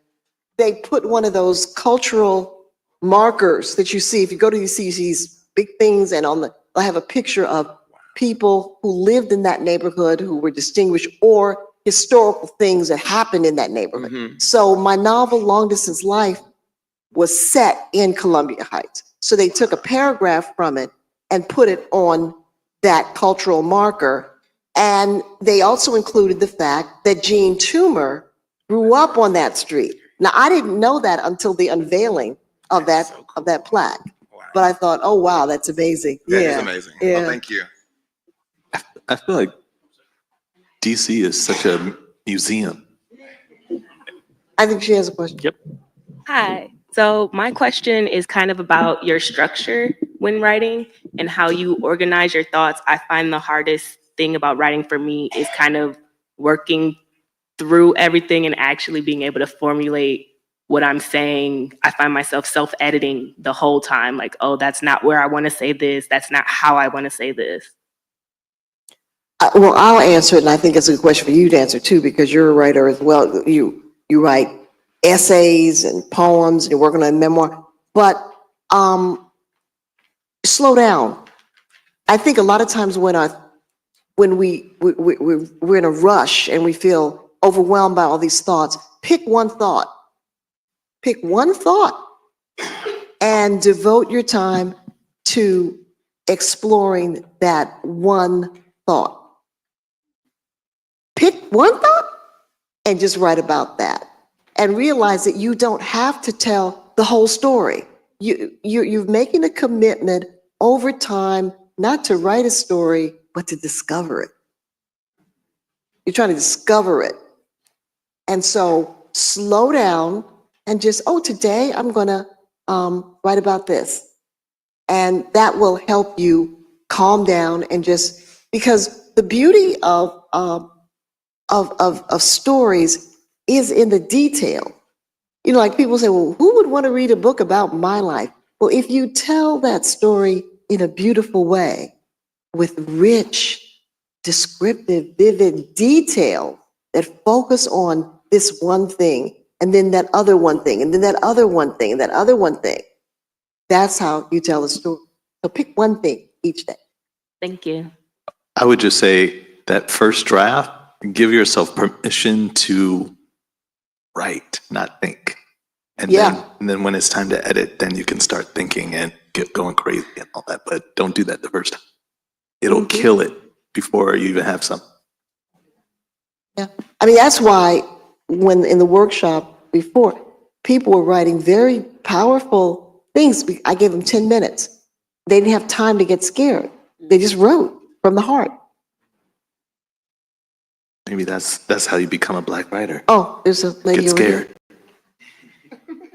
They put one of those cultural markers that you see, if you go to these big things, and I have a picture of people who lived in that neighborhood who were distinguished, or historical things that happened in that neighborhood. Mhm. So my novel, Long Distance Life, was set in Columbia Heights. So they took a paragraph from it and put it on that cultural marker. And they also included the fact that Jean Toomer grew up on that street. Now, I didn't know that until the unveiling of That's that so cool. of that plaque. Wow. But I thought, oh wow, that's amazing. That is Yeah. amazing. Yeah. Oh, thank you. I feel like DC is such a museum. I think she has a question. Yep. Hi. So my question is kind of about your structure when writing and how you organize your thoughts. I find the hardest thing about writing for me is kind of working through everything and actually being able to formulate what I'm saying. I find myself self-editing the whole time, like, oh, that's not where I want to say this. That's not how I want to say this. Well, I'll answer it, and I think it's a good question for you to answer too, because you're a writer as well. You write essays and poems, and you're working on a memoir. But slow down. I think a lot of times when we're in a rush and we feel overwhelmed by all these thoughts, pick one thought. Pick one thought and devote your time to exploring that one thought. Pick one thought and just write about that, and realize that you don't have to tell the whole story. You're making a commitment over time, not to write a story, but to discover it. You're trying to discover it. And so slow down and just, today I'm gonna write about this. And that will help you calm down, and just, because the beauty of stories is in the detail. You know, like people say, well, who would want to read a book about my life? Well, if you tell that story in a beautiful way, with rich, descriptive, vivid detail that focus on this one thing, and then that other one thing, and then that other one thing, and that other one thing, that's how you tell a story. So pick one thing each day. Thank you. I would just say that first draft, give yourself permission to write, not think. And Yeah. then when it's time to edit, then you can start thinking and get going crazy and all that. But don't do that the first time. It'll kill it before you even have something. Yeah. I mean, that's why when in the workshop before, people were writing very powerful things. I gave them 10 minutes. They didn't have time to get scared. They just wrote from the heart. Maybe that's how you become a Black writer. Oh, there's a lady Get over there. scared.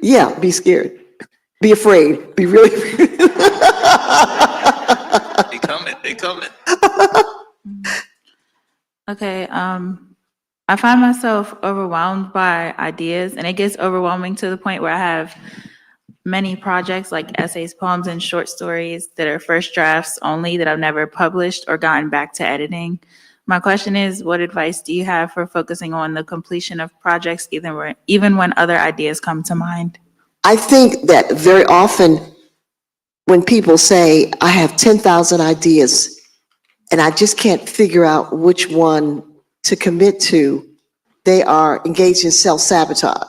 Yeah, be scared. Be afraid. Be really afraid. They coming. They coming. Okay, I find myself overwhelmed by ideas, and it gets overwhelming to the point where I have many projects like essays, poems, and short stories that are first drafts only that I've never published or gotten back to editing. My question is, what advice do you have for focusing on the completion of projects even when other ideas come to mind? I think that very often when people say, I have 10,000 ideas and I just can't figure out which one to commit to, they are engaged in self-sabotage.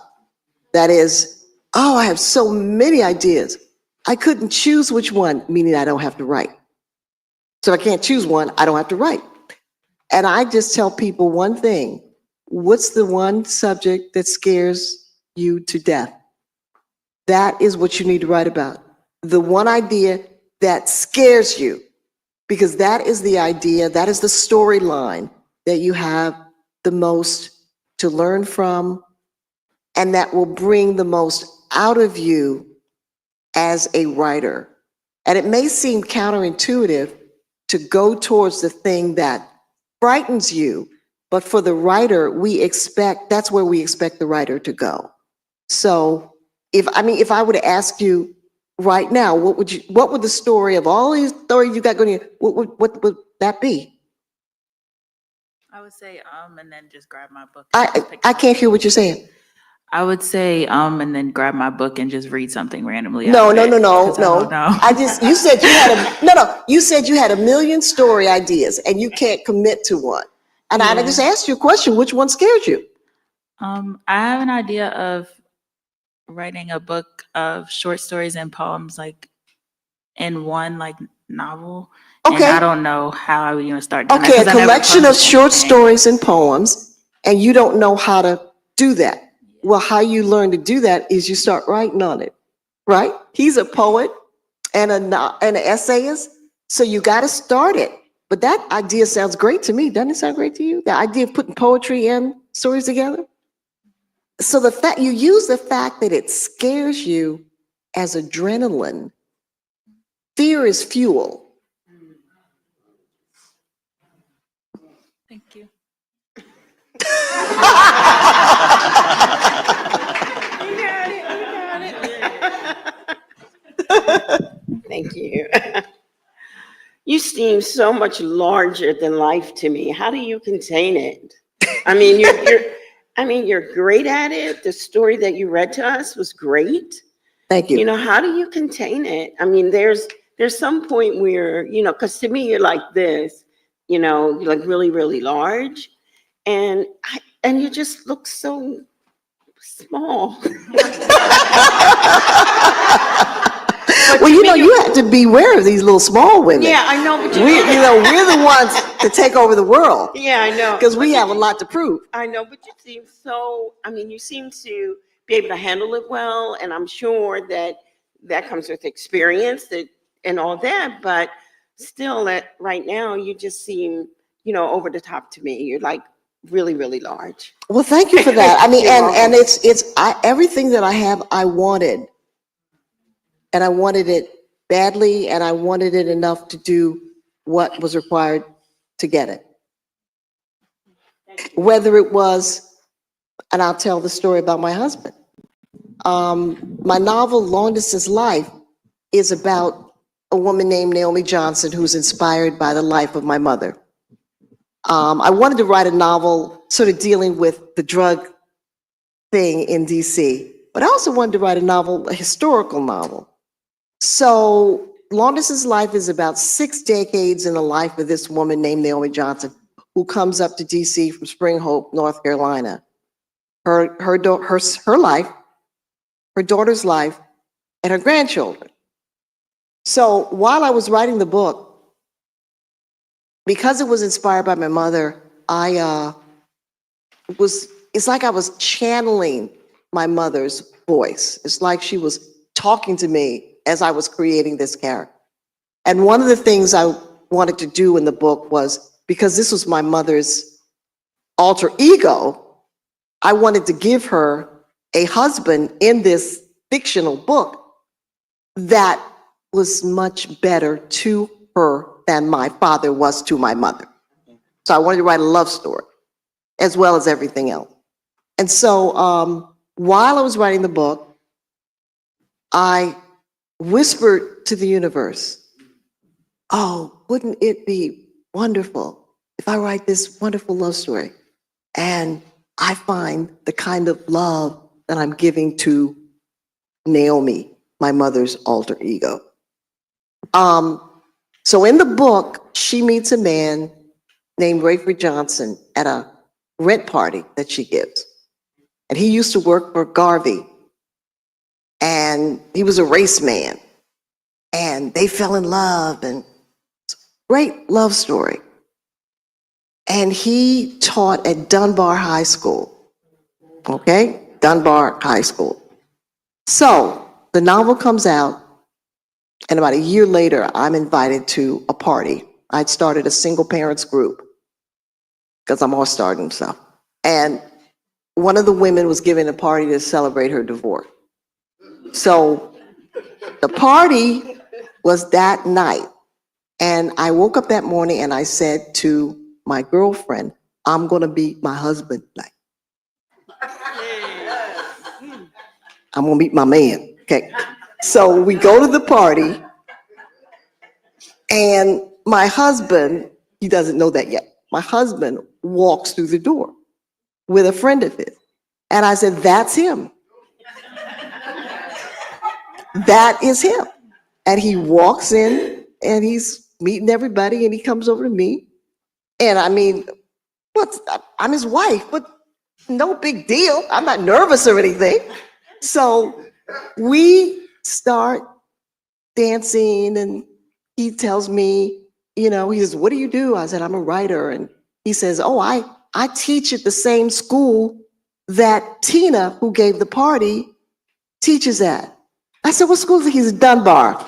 That is, oh, I have so many ideas. I couldn't choose which one, meaning I don't have to write. So if I can't choose one, I don't have to write. And I just tell people one thing: what's the one subject that scares you to death? That is what you need to write about. The one idea that scares you, because that is the idea, that is the storyline that you have the most to learn from, and that will bring the most out of you as a writer. And it may seem counterintuitive to go towards the thing that frightens you, but for the writer, that's where we expect the writer to go. So if I were to ask you right now, what would the story of all these stories you got going on, what would that be? I would say, and then just grab my book. I can't hear what you're saying. I would say, and then grab my book and just read something randomly. No. No. You said you had a million story ideas and you can't commit to one. And I just asked you a question, which one scared you? I have an idea of writing a book of short stories and poems, like in one novel. Okay. And I don't know how I would even start doing that, Okay, 'cause a I never collection of published short anything. stories and poems, and you don't know how to do that. Well, how you learn to do that is you start writing on it, right? He's a poet and an essayist, so you got to start it. But that idea sounds great to me. Doesn't it sound great to you? The idea of putting poetry and stories together? So the fact you use the fact that it scares you as adrenaline. Fear is fuel. Thank you. Thank you. You seem so much larger than life to me. How do you contain it? I mean, you're great at it. The story that you read to us was great. Thank you. You know, how do you contain it? I mean, there's some point where, because to me, you're like this, you're like really, really large. And you just look so small. Well, you have to beware of these little small women. Yeah, I know. But we're the ones to take over the world. Yeah, I know. Because we have a lot to prove. I know, but you seem you seem to be able to handle it well. And I'm sure that comes with experience and all that. But still, right now, you just seem, over the top to me. You're like really, really large. Well, thank you for that. I mean, and it's everything that I have, I wanted. And I wanted it badly, and I wanted it enough to do what was required to get it. Whether it was, and I'll tell the story about my husband. My novel, Long Distance Life, is about a woman named Naomi Johnson who's inspired by the life of my mother. I wanted to write a novel sort of dealing with the drug thing in DC, but I also wanted to write a historical novel. So Long Distance Life is about 6 decades in the life of this woman named Naomi Johnson, who comes up to DC from Spring Hope, North Carolina. Her life, her daughter's life, and her grandchildren. So while I was writing the book, because it was inspired by my mother, it's like I was channeling my mother's voice. It's like she was talking to me as I was creating this character. And one of the things I wanted to do in the book was, because this was my mother's alter ego, I wanted to give her a husband in this fictional book that was much better to her than my father was to my mother. So I wanted to write a love story as well as everything else. And so while I was writing the book, I whispered to the universe, oh, wouldn't it be wonderful if I write this wonderful love story and I find the kind of love that I'm giving to Naomi, my mother's alter ego. So in the book, she meets a man named Rayford Johnson at a rent party that she gives. And he used to work for Garvey. And he was a race man. And they fell in love, and it's a great love story. And he taught at Dunbar High School. Okay? Dunbar High School. So the novel comes out, and about a year later, I'm invited to a party. I'd started a single parents group, because I'm all starting stuff. And one of the women was giving a party to celebrate her divorce. So the party was that night. And I woke up that morning and I said to my girlfriend, I'm going to meet my husband tonight. I'm going to meet my man. Okay. So we go to the party, and my husband, he doesn't know that yet. My husband walks through the door with a friend of his. And I said, that's him. That is him. And he walks in and he's meeting everybody, and he comes over to me. And I mean, I'm his wife, but no big deal. I'm not nervous or anything. So we start dancing, and he tells me, he says, what do you do? I said, I'm a writer. And he says, oh, I teach at the same school that Tina, who gave the party, teaches at. I said, what school is he? He's at Dunbar.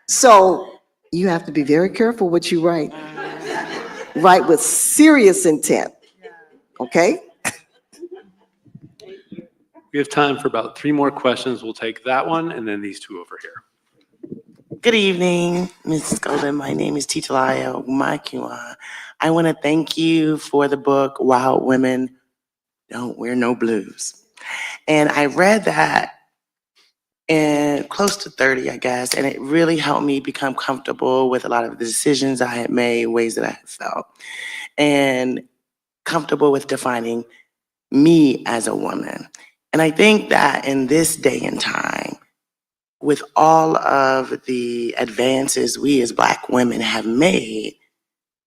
So you have to be very careful what you write. Write with serious intent. Okay? We have time for about 3 more questions. We'll take that one and then these 2 over here. Good evening, Mrs. Golden. My name is Titalaya Umakiwa. I want to thank you for the book, Wild Women Don't Wear No Blues. And I read that in close to 30, I guess, and it really helped me become comfortable with a lot of the decisions I had made, ways that I had felt, and comfortable with defining me as a woman. And I think that in this day and time, with all of the advances we as Black women have made,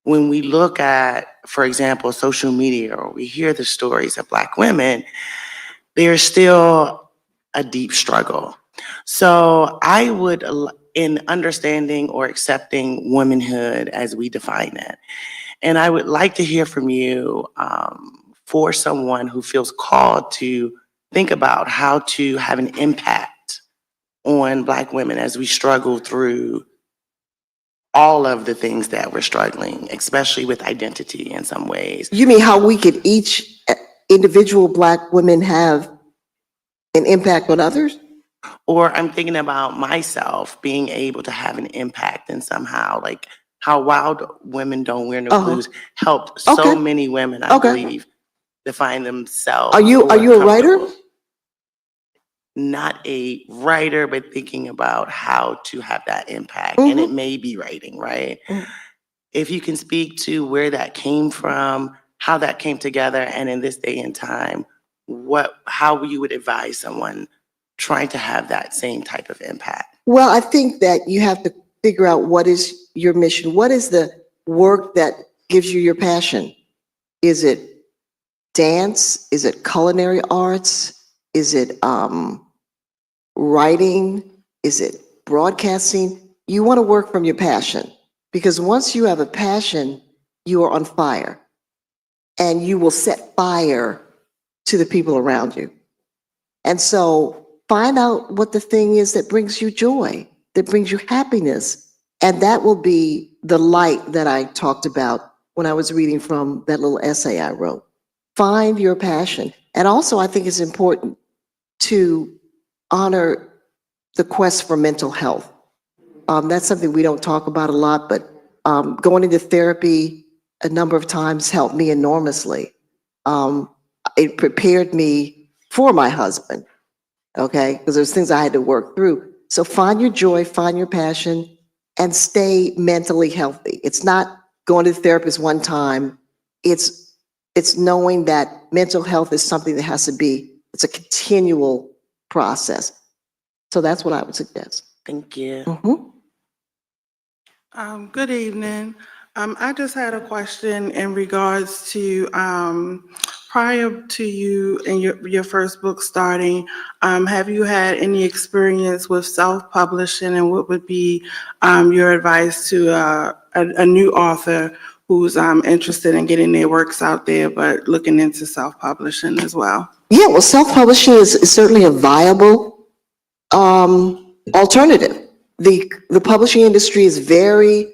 when we look at, for example, social media, or we hear the stories of Black women, there's still a deep struggle. So I would, in understanding or accepting womanhood as we define it, and I would like to hear from you for someone who feels called to think about how to have an impact on Black women as we struggle through all of the things that we're struggling, especially with identity in some ways. You mean how we could each individual Black women have an impact on others? Or I'm thinking about myself being able to have an impact and somehow, like how Wild Women Don't Wear No Blues helped so many women, I believe, define themselves. Are you a writer? Not a writer, but thinking about how to have that impact. And it may be writing, right? If you can speak to where that came from, how that came together, and in this day and time, how you would advise someone trying to have that same type of impact? Well, I think that you have to figure out what is your mission. What is the work that gives you your passion? Is it dance? Is it culinary arts? Is it writing? Is it broadcasting? You want to work from your passion, because once you have a passion, you are on fire, and you will set fire to the people around you. And so find out what the thing is that brings you joy, that brings you happiness. And that will be the light that I talked about when I was reading from that little essay I wrote. Find your passion. And also, I think it's important to honor the quest for mental health. That's something we don't talk about a lot, but going into therapy a number of times helped me enormously. It prepared me for my husband, okay? Because there's things I had to work through. So find your joy, find your passion, and stay mentally healthy. It's not going to the therapist one time. It's knowing that mental health is something that has to be, it's a continual process. So that's what I would suggest. Thank you. Mhm. Good evening. I just had a question in regards to prior to you and your first book starting, have you had any experience with self-publishing, and what would be your advice to a new author who's interested in getting their works out there but looking into self-publishing as well? Yeah, well, self-publishing is certainly a viable alternative. The publishing industry is very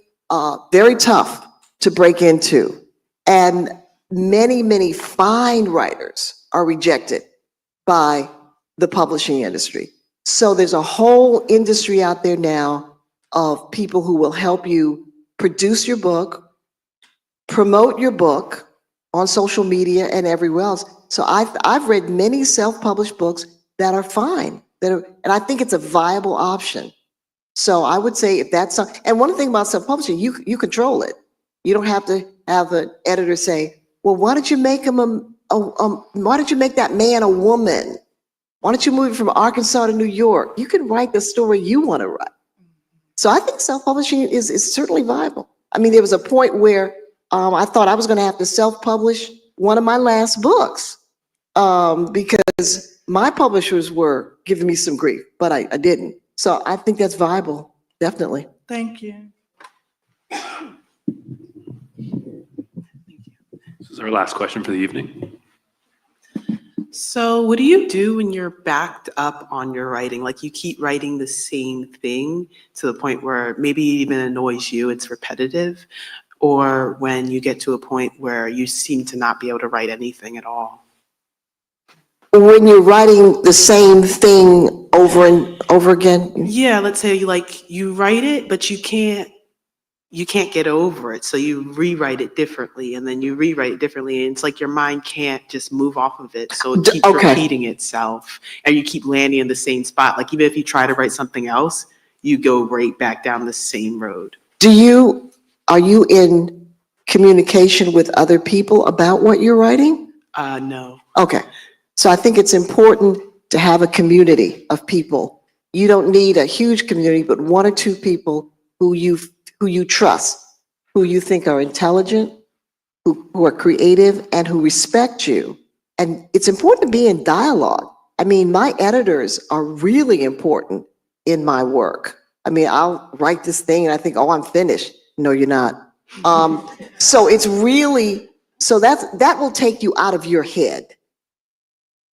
tough to break into. And many fine writers are rejected by the publishing industry. So there's a whole industry out there now of people who will help you produce your book, promote your book on social media and everywhere else. So I've read many self-published books that are fine, and I think it's a viable option. So I would say if that's, and one thing about self-publishing, you control it. You don't have to have an editor say, well, why don't you make him why don't you make that man a woman? Why don't you move from Arkansas to New York? You can write the story you want to write. So I think self-publishing is certainly viable. I mean, there was a point where I thought I was going to have to self-publish one of my last books because my publishers were giving me some grief, but I didn't. So I think that's viable, definitely. Thank you. This is our last question for the evening. So what do you do when you're backed up on your writing? Like you keep writing the same thing to the point where maybe it even annoys you, it's repetitive, or when you get to a point where you seem to not be able to write anything at all? When you're writing the same thing over and over again? Yeah, let's say you write it, but you can't get over it. So you rewrite it differently, and then you rewrite it differently. And it's like your mind can't just move off of it. So it keeps repeating itself, and you keep landing in the same spot. Like even if you try to write something else, you go right back down the same road. Are you in communication with other people about what you're writing? No. Okay. So I think it's important to have a community of people. You don't need a huge community, but one or two people who you trust, who you think are intelligent, who are creative, and who respect you. And it's important to be in dialogue. I mean, my editors are really important in my work. I mean, I'll write this thing and I think, oh, I'm finished. No, you're not. So it's really, so that will take you out of your head.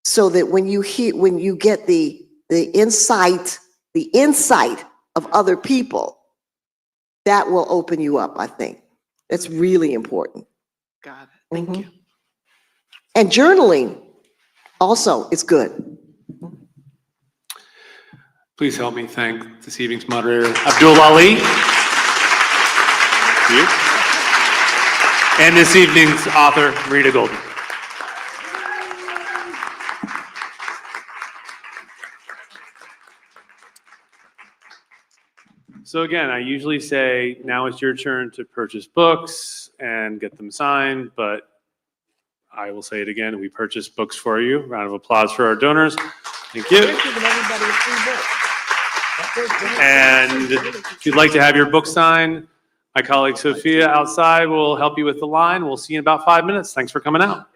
So that when you get the insight of other people, that will open you up, I think. That's really important. Got it. Thank you. And journaling also is good. Please help me thank this evening's moderator, Abdul Ali. Thank you. And this evening's author, Marita Golden. So again, I usually say, now it's your turn to purchase books and get them signed, but I will say it again, we purchase books for you. Round of applause for our donors. Thank you. And if you'd like to have your book signed, my colleague Sophia outside will help you with the line. We'll see you in about 5 minutes. Thanks for coming out.